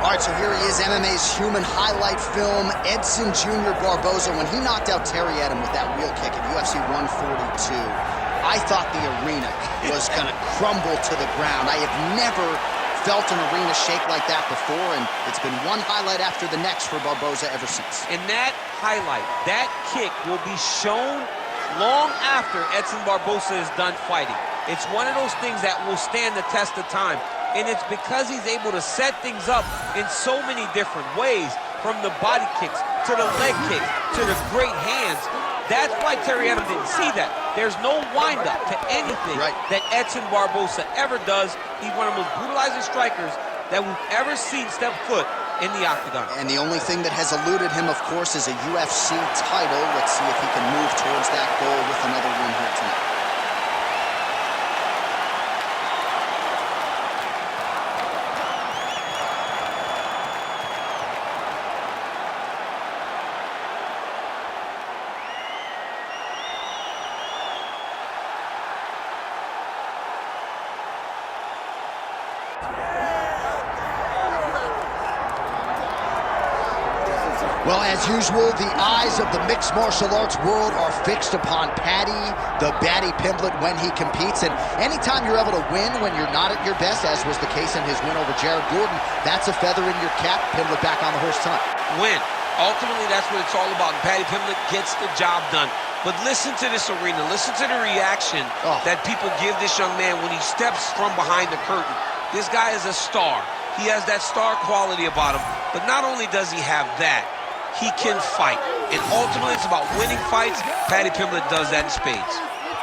All right, so here he is, MMA's human highlight film, Edson Jr. Barboza. When he knocked out Terry Edom with that wheel kick at UFC 142, I thought the arena was going to crumble to the ground. I have never felt an arena shake like that before, and it's been one highlight after the next for Barboza ever since. And that highlight, that kick will be shown long after Edson Barboza is done fighting. It's one of those things that will stand the test of time. And it's because he's able to set things up in so many different ways, from the body kicks to the leg kicks to the great hands. That's why Terry Edom didn't see that. There's no windup to anything that Edson Barboza ever does. He's one of the most brutalizing strikers that we've ever seen step foot in the octagon. And the only thing that has eluded him, of course, is a UFC title. Let's see if he can move towards that goal with another win here tonight. Well, as usual, the eyes of the mixed martial arts world are fixed upon Paddy, the Paddy Pimblett, when he competes. And anytime you're able to win when you're not at your best, as was the case in his win over Jared Gordon, that's a feather in your cap. Pimblett back on the horse tonight. Win. Ultimately, that's what it's all about. And Paddy Pimblett gets the job done. But listen to this arena. Listen to the reaction that people give this young man when he steps from behind the curtain. This guy is a star. He has that star quality about him. But not only does he have that, he can fight. And ultimately, it's about winning fights. Paddy Pimblett does that in spades.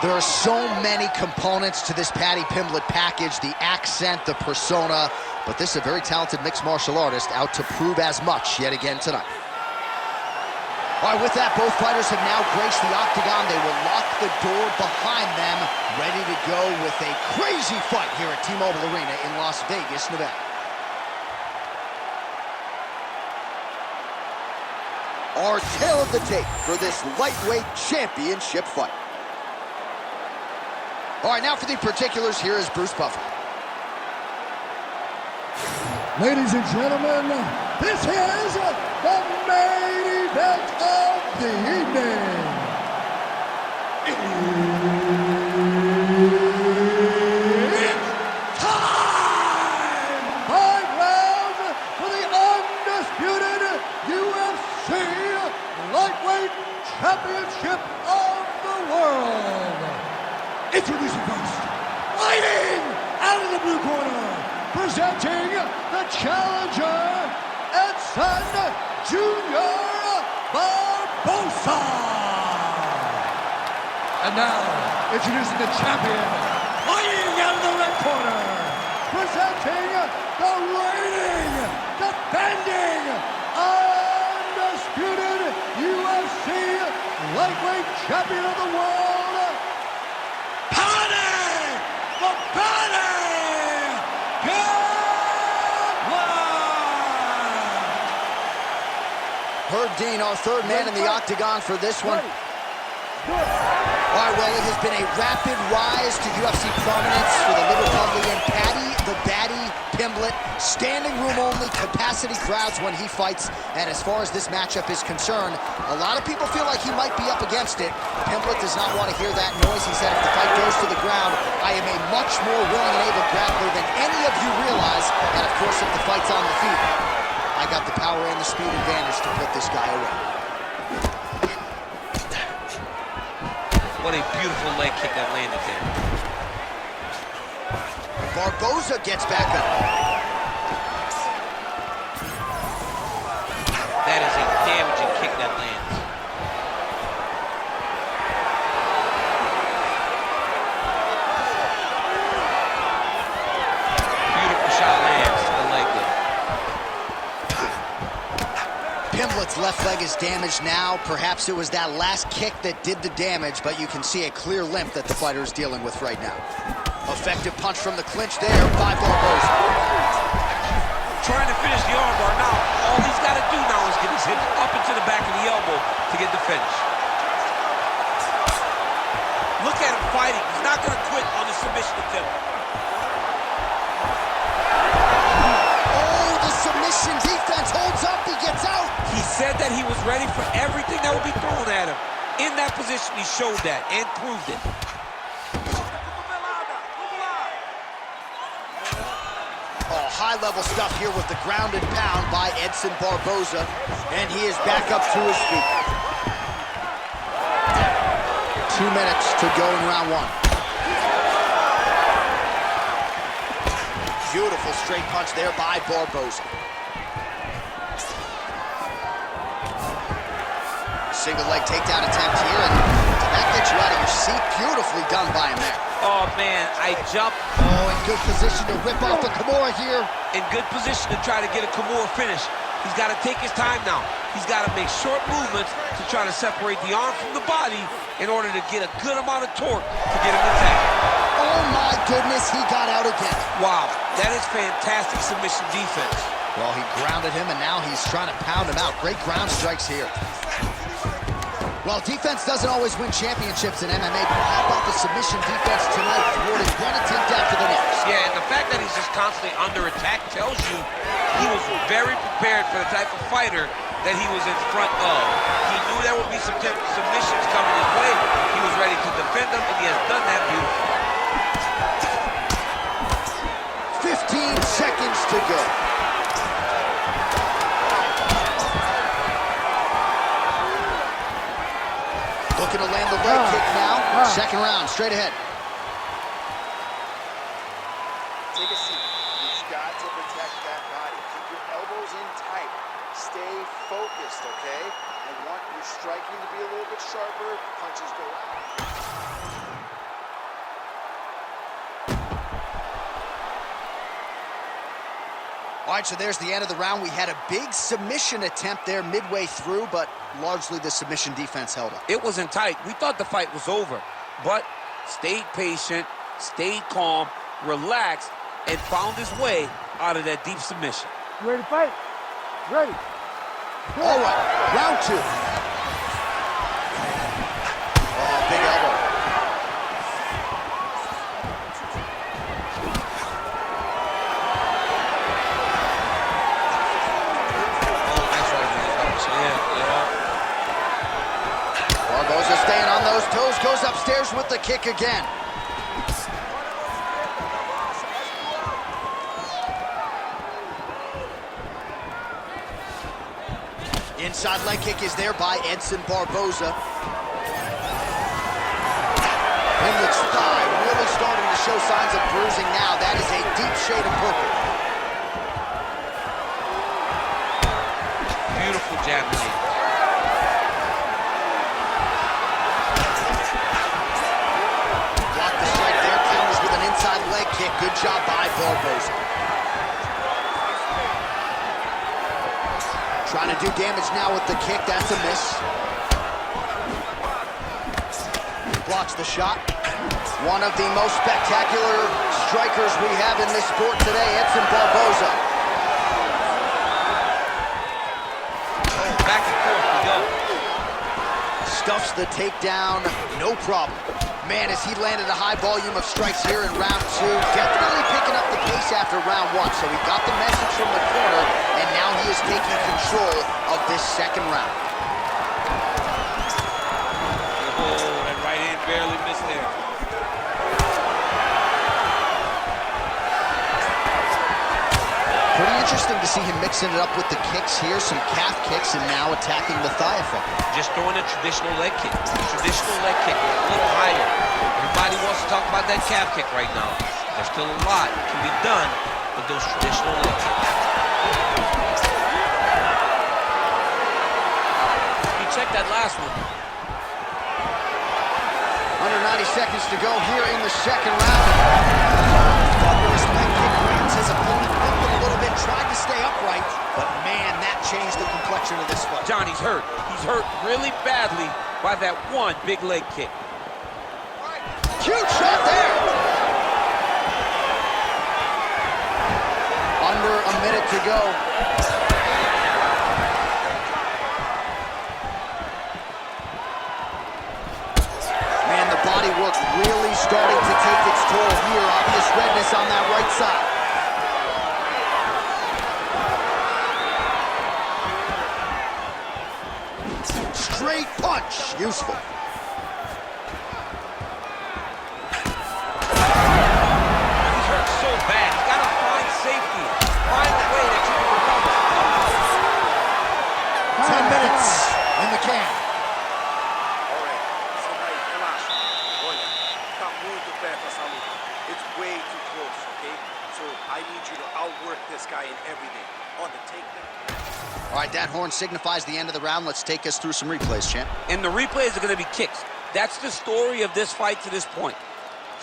There are so many components to this Paddy Pimblett package, the accent, the persona, but this is a very talented mixed martial artist out to prove as much yet again tonight. All right, with that, both fighters have now graced the octagon. They will lock the door behind them, ready to go with a crazy fight here at T-Mobile Arena in Las Vegas, Nevada. Our tail of the tape for this lightweight championship fight. All right, now for the particulars, here is Bruce Buffer. Ladies and gentlemen, this is the main event of the evening. It's time! 5 rounds for the undisputed UFC Lightweight Championship of the world. Introducing first, fighting out of the blue corner, presenting the challenger, Edson Jr. Barboza. And now, introducing the champion, fighting out of the red corner, presenting the reigning, defending, undisputed UFC lightweight champion of the world, Paddy Pimblett. Dean, our third man in the octagon for this one. All right, well, it has been a rapid rise to UFC prominence for the Liverpudlian Paddy, the Paddy Pimblett. Standing room only, capacity crowds when he fights. And as far as this matchup is concerned, a lot of people feel like he might be up against it. Pimblett does not want to hear that noise. He said, if the fight goes to the ground, I am a much more willing and able grappler than any of you realize. And of course, if the fight's on the feet, I got the power and the speed advantage to put this guy away. What a beautiful leg kick that landed there. Barboza gets back up. That is a damaging kick that lands. Beautiful shot lands to the leg there. Pimblett's left leg is damaged now. Perhaps it was that last kick that did the damage, but you can see a clear limp that the fighter is dealing with right now. Effective punch from the clinch there by Barboza. Trying to finish the armbar now. All he's got to do now is get his hip up into the back of the elbow to get the finish. Look at him fighting. He's not going to quit on the submission attempt. Oh, the submission that he was ready for everything that would be thrown at him. In that position, he showed that and proved it. Oh, high-level stuff here with the ground and pound by Edson Barboza, and he is back up to his feet. 2 minutes to go in round one. Beautiful straight punch there by Barboza. Single leg takedown attempt here, and that gets you out of your seat. Beautifully done by him there. Oh, man, I jumped. Oh, in good position to rip off a Kimura here. In good position to try to get a Kimura finish. He's got to take his time now. He's got to make short movements to try to separate the arm from the body in order to get a good amount of torque to get him to tap. Oh, my goodness, he got out again. Wow, that is fantastic submission defense. Well, he grounded him, and now he's trying to pound him out. Great ground strikes here. Well, defense doesn't always win championships in MMA, but how about the submission defense tonight, thwarting one attempt after the next? Yeah, and the fact that he's just constantly under attack tells you he was very prepared for the type of fighter that he was in front of. He knew there would be some submissions coming his way. He was ready to defend them, and he has done that beautifully. 15 seconds to go. Looking to land the leg kick now. Second round, straight ahead. Take a seat. You've got to protect that body. Keep your elbows in tight. Stay focused, okay? I want your striking to be a little bit sharper. Punches go out. All right, so there's the end of the round. We had a big submission attempt there midway through, but largely the submission defense held up. It wasn't tight. We thought the fight was over, but stayed patient, stayed calm, relaxed, and found his way out of that deep submission. You ready to fight? Ready. All right, round two. Oh, big elbow. Barboza staying on those toes, goes upstairs with the kick again. Inside leg kick is there by Edson Barboza. Pimlett's thigh really starting to show signs of bruising now. That is a deep shade of purple. Beautiful jab blade. Blocked the strike there, counters with an inside leg kick. Good job by Barboza. Trying to do damage now with the kick, that's a miss. Blocks the shot. One of the most spectacular strikers we have in this sport today, Edson Barboza. Back and forth we go. Stuffs the takedown, no problem. Man, as he landed a high volume of strikes here in round two, definitely picking up the pace after round one. So he got the message from the corner, and now he is taking control of this second round. Oh, that right hand barely missed there. Pretty interesting to see him mixing it up with the kicks here, some calf kicks, and now attacking the thigh effect. Just throwing a traditional leg kick. Traditional leg kick, a little higher. Everybody wants to talk about that calf kick right now. There's still a lot can be done with those traditional leg kicks. You check that last one. Under 90 seconds to go here in the second round. Thunderous leg kick grants his opponent limping a little bit, tried to stay upright, but man, that changed the complexion of this fight. Johnny's hurt. He's hurt really badly by that one big leg kick. Huge shot there. Under a minute to go. Man, the body work really starting to take its toll here. Obvious redness on that right side. punch, useful. He's hurt so bad. He's got to find safety. Find a way that you can recover. 10 minutes in the can. It's way too close, okay? So I need you to outwork this guy in everything. On the takedown. All right, that horn signifies the end of the round. Let's take us through some replays, champ. And the replays are going to be kicks. That's the story of this fight to this point.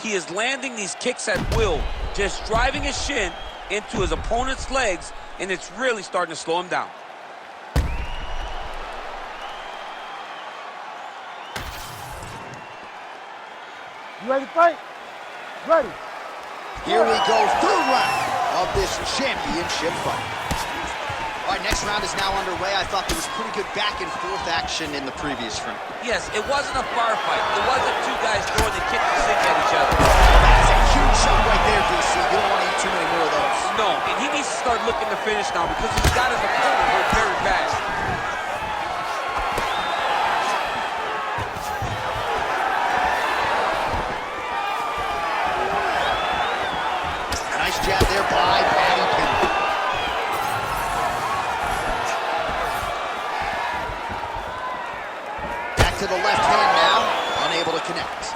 He is landing these kicks at will, just driving his shin into his opponent's legs, and it's really starting to slow him down. You ready to fight? Ready. Here we go, third round of this championship fight. All right, next round is now underway. I thought there was pretty good back and forth action in the previous round. Yes, it wasn't a bar fight. It wasn't two guys throwing the kick and sink at each other. That's a huge shot right there, DC. You don't want to eat too many more of those. No, and he needs to start looking to finish now because he's got his opponent hurt very bad. Nice jab there by Paddy Pimblett. Back to the left hand now, unable to connect.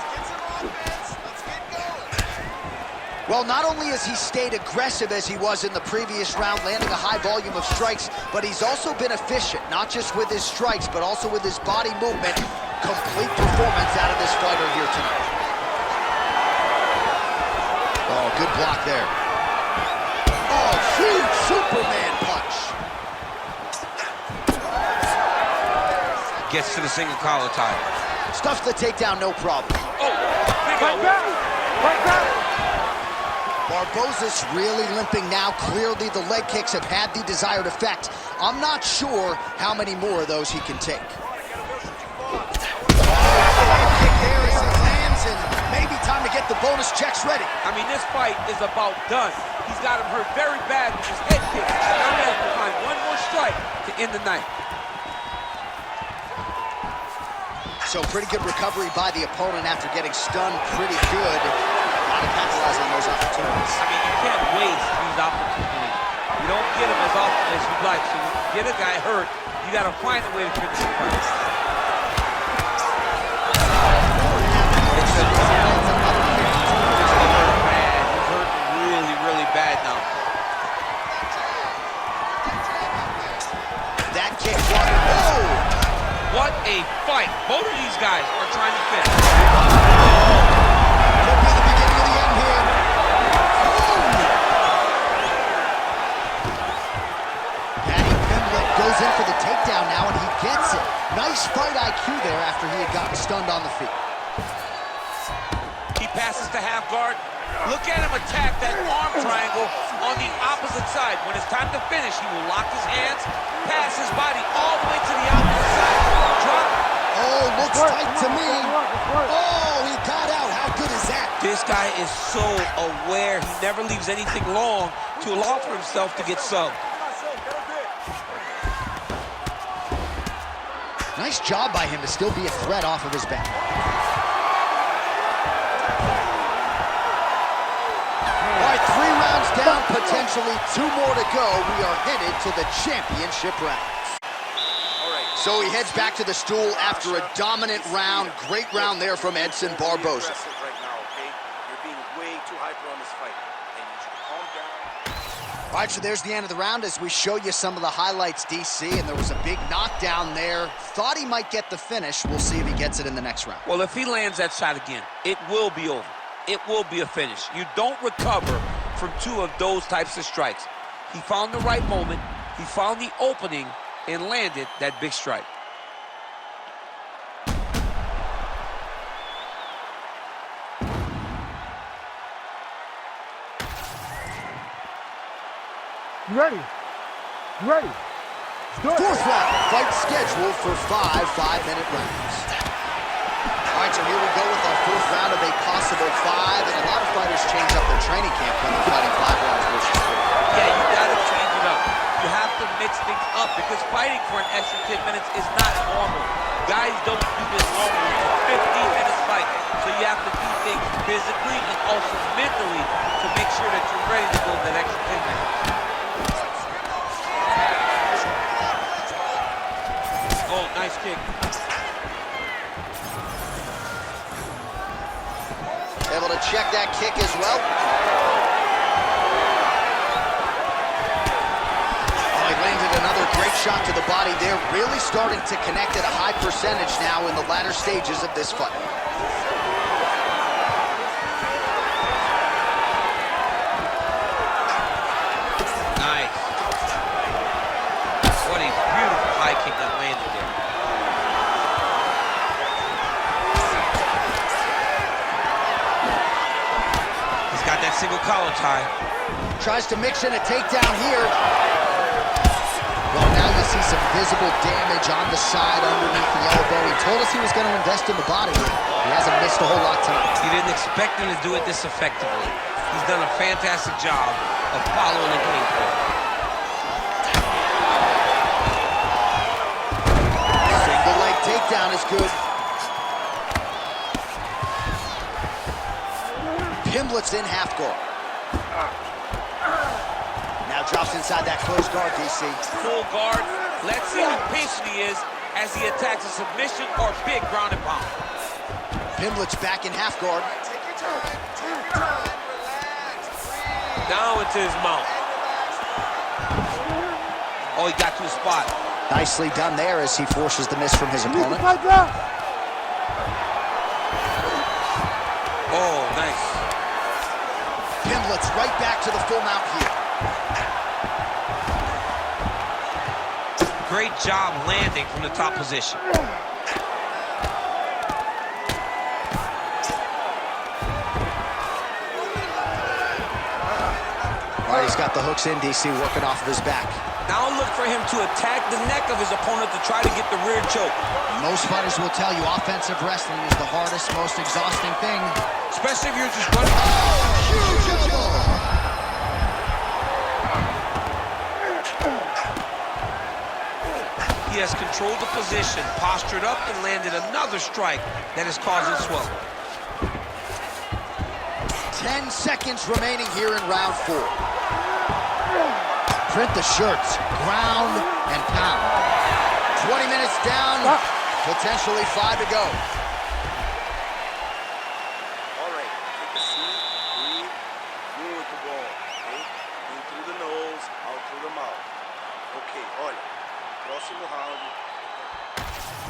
Well, not only has he stayed aggressive as he was in the previous round, landing a high volume of strikes, but he's also been efficient, not just with his strikes, but also with his body movement. Complete performance out of this fighter here tonight. Oh, good block there. Oh, huge Superman punch. Gets to the single collar tie. Stuffs the takedown, no problem. Oh, big Right back. Right back. Barboza's really limping now. Clearly, the leg kicks have had the desired effect. I'm not sure how many more of those he can take. Kick there as it lands, and maybe time to get the bonus checks ready. I mean, this fight is about done. He's got him hurt very bad with his head kick. Now he has to find one more strike to end the night. So pretty good recovery by the opponent after getting stunned pretty good. Got to capitalize on those opportunities. I mean, you can't waste these opportunities. You don't get them as often as you'd like. So when you get a guy hurt, you got to find a way to finish the fight. It's another kick. He's hurt bad. He's hurt really, really bad now. That kick was, oh! What a fight. Both of these guys are trying to finish. Could be the beginning of the end here. Paddy Pimblett goes in for the takedown now, and he gets it. Nice fight IQ there after he had gotten stunned on the feet. He passes to half guard. Look at him attack that arm triangle on the opposite side. When it's time to finish, he will lock his hands, pass his body all the way to the opposite side, drop. Oh, looks tight to me. Oh, he got out. How good is that? This guy is so aware. He never leaves anything long to allow for himself to get subbed. Nice job by him to still be a threat off of his back. All right, 3 rounds down, potentially 2 more to go. We are headed to the championship rounds. So he heads back to the stool after a dominant round. Great round there from Edson Barboza. Right now, okay? You're being way too hyper on this fight. And you should calm down. All right, so there's the end of the round as we show you some of the highlights, DC, and there was a big knockdown there. Thought he might get the finish. We'll see if he gets it in the next round. Well, if he lands that shot again, it will be over. It will be a finish. You don't recover from 2 of those types of strikes. He found the right moment, he found the opening, and landed that big strike. You ready? You ready? Let's do it. 4th round, fight scheduled for 5 5-minute rounds. All right, so here we go with our 4th round of a possible 5, and a lot of fighters change up their training camp when they're fighting 5 rounds versus 4. Yeah, you gotta change it up. You have to mix things up because fighting for an extra 10 minutes is not normal. Guys don't do this long. It's a 15-minute fight. So you have to do things physically and also mentally to make sure that you're ready to go that extra 10 minutes. Oh, nice kick. Able to check that kick as well. Oh, he landed another great shot to the body there. Really starting to connect at a high percentage now in the latter stages of this fight. Nice. What a beautiful high kick that landed there. Got that single collar tie. Tries to mix in a takedown here. Well, now you see some visible damage on the side underneath the elbow. He told us he was going to invest in the body. He hasn't missed a whole lot tonight. You didn't expect him to do it this effectively. He's done a fantastic job of following the game plan. Single leg takedown is good. Pimblett's in half guard. Now drops inside that closed guard, DC. Full guard. Let's see how patient he is as he attacks a submission or big ground and pound. Pimblett's back in half guard. Take your time, relax, breathe. Down into his mouth. Oh, he got to his spot. Nicely done there as he forces the miss from his opponent. Oh, nice. Pimblett's right back to the full mount here. Great job landing from the top position. All right, he's got the hooks in, DC, working off of his back. Now look for him to attack the neck of his opponent to try to get the rear choke. Most fighters will tell you offensive wrestling is the hardest, most exhausting thing. Especially if you're just running. Oh, huge elbow! He has controlled the position, postured up, and landed another strike that is causing swelling. 10 seconds remaining here in round 4. Print the shirts, ground and pound. 20 minutes down, potentially 5 to go. All right, take a seat, breathe, move with the ball, okay? In through the nose, out through the mouth. Okay, olha, próximo round.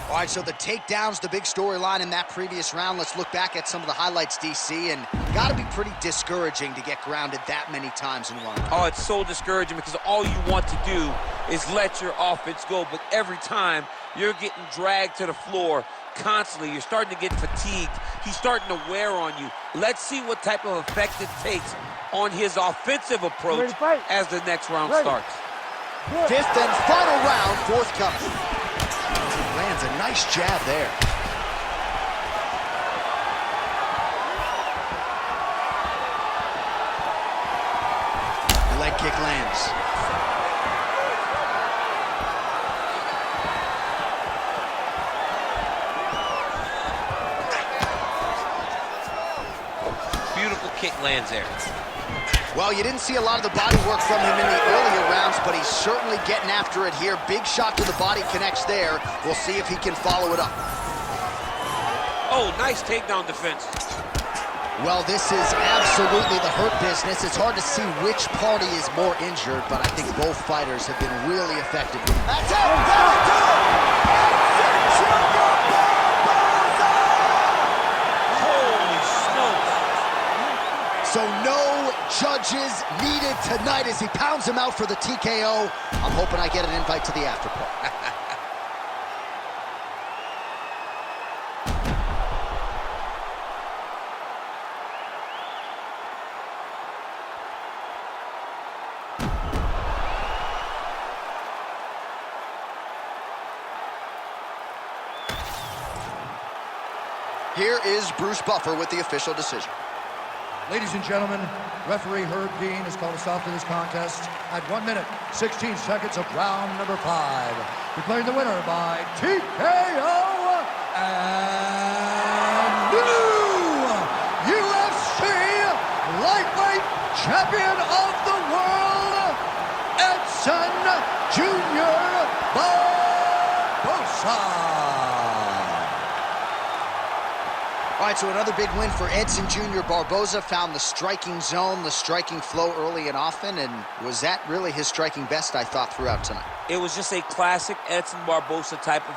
All right, so the takedown's the big storyline in that previous round. Let's look back at some of the highlights, DC, and gotta be pretty discouraging to get grounded that many times in one round. Oh, it's so discouraging because all you want to do is let your offense go, but every time you're getting dragged to the floor constantly. You're starting to get fatigued. He's starting to wear on you. Let's see what type of effect it takes on his offensive approach as the next round starts. 5th and final round, forthcoming. Lands a nice jab there. The leg kick lands. Beautiful kick lands there. Well, you didn't see a lot of the body work from him in the earlier rounds, but he's certainly getting after it here. Big shot to the body connects there. We'll see if he can follow it up. Oh, nice takedown defense. Well, this is absolutely the hurt business. It's hard to see which party is more injured, but I think both fighters have been really effective. That's it! That'll do it! Holy smokes. So no judges needed tonight as he pounds him out for the TKO. I'm hoping I get an invite to the after party. Here is Bruce Buffer with the official decision. Ladies and gentlemen, referee Herb Dean has called a stop to this contest at 1 minute, 16 seconds of round number 5. Declaring the winner by TKO And new UFC lightweight champion of the world, Edson Jr. Barboza. All right, so another big win for Edson Jr. Barboza. Found the striking zone, the striking flow early and often, and was that really his striking best, I thought, throughout tonight? It was just a classic Edson Barboza type of